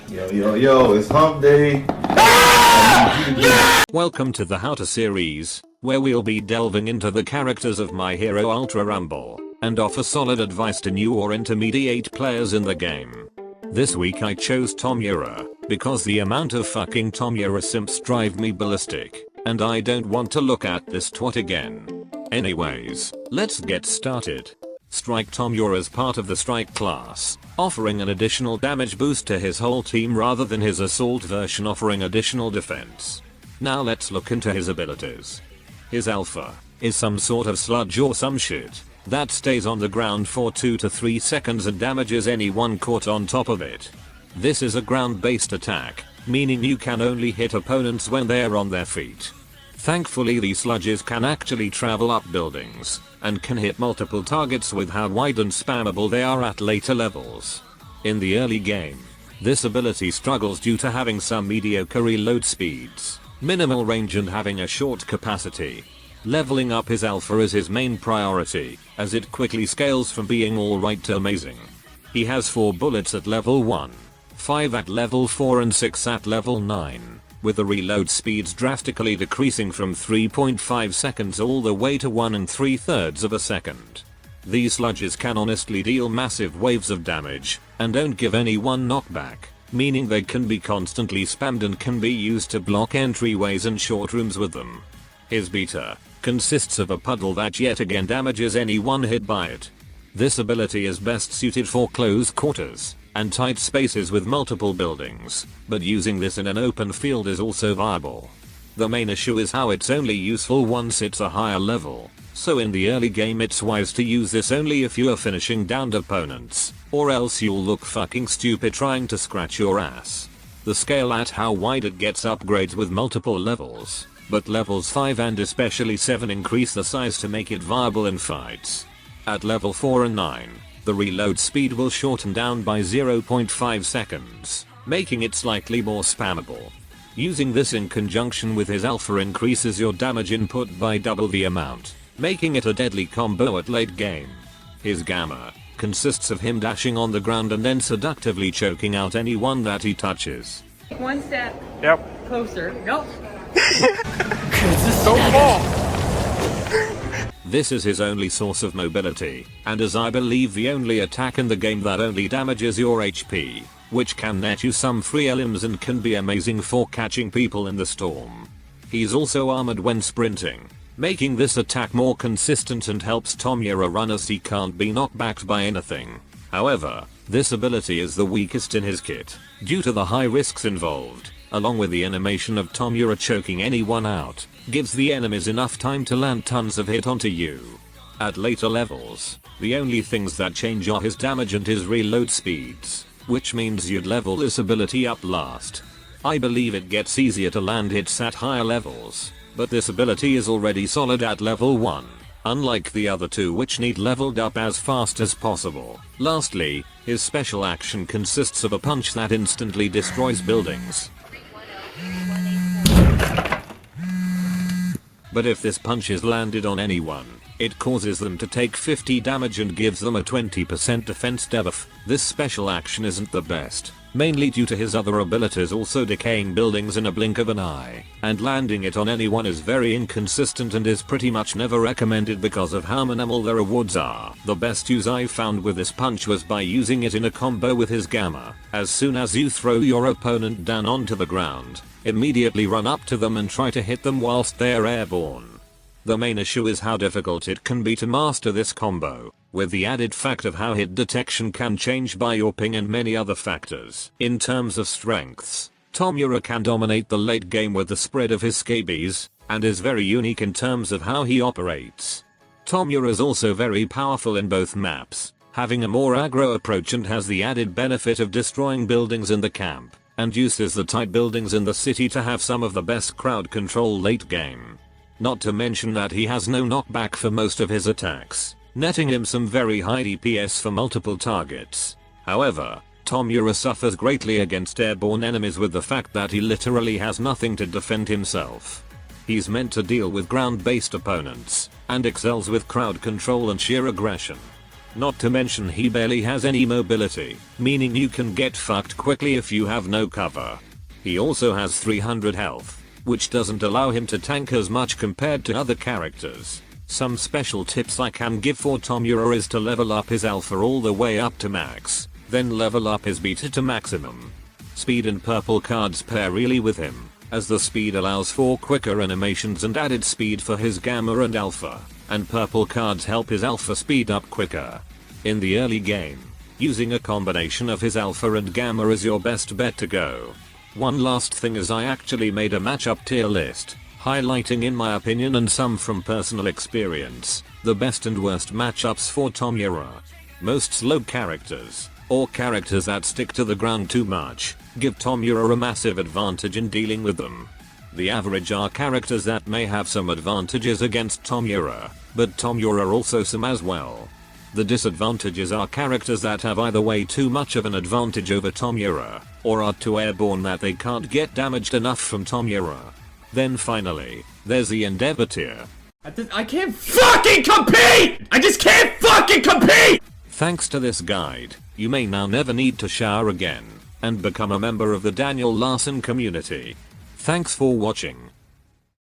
Yo, it's hump day. Welcome to the How To series, where we'll be delving into the characters of My Hero Ultra Rumble, and offer solid advice to new or intermediate players in the game. This week I chose Tomura, because the amount of fucking Tomura simps drive me ballistic, and I don't want to look at this twat again. Anyways, let's get started. Strike Tomura is part of the Strike class, offering an additional damage boost to his whole team rather than his Assault version offering additional defense. Now let's look into his abilities. His alpha is some sort of sludge or some shit that stays on the ground for 2 to 3 seconds and damages anyone caught on top of it. This is a ground-based attack, meaning you can only hit opponents when they're on their feet. Thankfully these sludges can actually travel up buildings, and can hit multiple targets with how wide and spammable they are at later levels. In the early game, this ability struggles due to having some mediocre reload speeds, minimal range and having a short capacity. Leveling up his alpha is his main priority, as it quickly scales from being alright to amazing. He has 4 bullets at level 1, 5 at level 4 and 6 at level 9. With the reload speeds drastically decreasing from 3.5 seconds all the way to 1 3/3 of a second. These sludges can honestly deal massive waves of damage, and don't give anyone knockback, meaning they can be constantly spammed and can be used to block entryways and short rooms with them. His beta consists of a puddle that yet again damages anyone hit by it. This ability is best suited for close quarters and tight spaces with multiple buildings, but using this in an open field is also viable. The main issue is how it's only useful once it's a higher level, so in the early game it's wise to use this only if you are finishing downed opponents, or else you'll look fucking stupid trying to scratch your ass. The scale at how wide it gets upgrades with multiple levels, but levels 5 and especially 7 increase the size to make it viable in fights. At level 4 and 9, the reload speed will shorten down by 0.5 seconds, making it slightly more spammable. Using this in conjunction with his alpha increases your damage input by double the amount, making it a deadly combo at late game. His gamma consists of him dashing on the ground and then seductively choking out anyone that he touches. One step closer. Nope. Don't fall! This is his only source of mobility, and is I believe the only attack in the game that only damages your HP, which can net you some free elims and can be amazing for catching people in the storm. He's also armored when sprinting, making this attack more consistent and helps Tomura run as he can't be knocked back by anything. However, this ability is the weakest in his kit, due to the high risks involved, along with the animation of Tomura choking anyone out, gives the enemies enough time to land tons of hit onto you. At later levels, the only things that change are his damage and his reload speeds, which means you'd level this ability up last. I believe it gets easier to land hits at higher levels, but this ability is already solid at level 1, unlike the other two which need leveled up as fast as possible. Lastly, his special action consists of a punch that instantly destroys buildings. But if this punch is landed on anyone, it causes them to take 50 damage and gives them a 20% defense debuff. This special action isn't the best, mainly due to his other abilities also decaying buildings in a blink of an eye, and landing it on anyone is very inconsistent and is pretty much never recommended because of how minimal the rewards are. The best use I found with this punch was by using it in a combo with his gamma. As soon as you throw your opponent down onto the ground, immediately run up to them and try to hit them whilst they're airborne. The main issue is how difficult it can be to master this combo, with the added fact of how hit detection can change by your ping and many other factors. In terms of strengths, Tomura can dominate the late game with the spread of his scabies, and is very unique in terms of how he operates. Tomura is also very powerful in both maps, having a more aggro approach and has the added benefit of destroying buildings in the camp, and uses the tight buildings in the city to have some of the best crowd control late game. Not to mention that he has no knockback for most of his attacks, netting him some very high DPS for multiple targets. However, Tomura suffers greatly against airborne enemies with the fact that he literally has nothing to defend himself. He's meant to deal with ground-based opponents, and excels with crowd control and sheer aggression. Not to mention he barely has any mobility, meaning you can get fucked quickly if you have no cover. He also has 300 health, which doesn't allow him to tank as much compared to other characters. Some special tips I can give for Tomura is to level up his alpha all the way up to max, then level up his beta to maximum. Speed and purple cards pair really with him, as the speed allows for quicker animations and added speed for his gamma and alpha, and purple cards help his alpha speed up quicker. In the early game, using a combination of his alpha and gamma is your best bet to go. One last thing is I actually made a matchup tier list, highlighting in my opinion and some from personal experience, the best and worst matchups for Tomura. Most slow characters, or characters that stick to the ground too much, give Tomura a massive advantage in dealing with them. The average are characters that may have some advantages against Tomura, but Tomura also some as well. The disadvantages are characters that have either way too much of an advantage over Tomura, or are too airborne that they can't get damaged enough from Tomura. Then finally, there's the Endeavour tier. I can't fucking compete! I just can't fucking compete! Thanks to this guide, you may now never need to shower again, and become a member of the Daniel Larson community. Thanks for watching.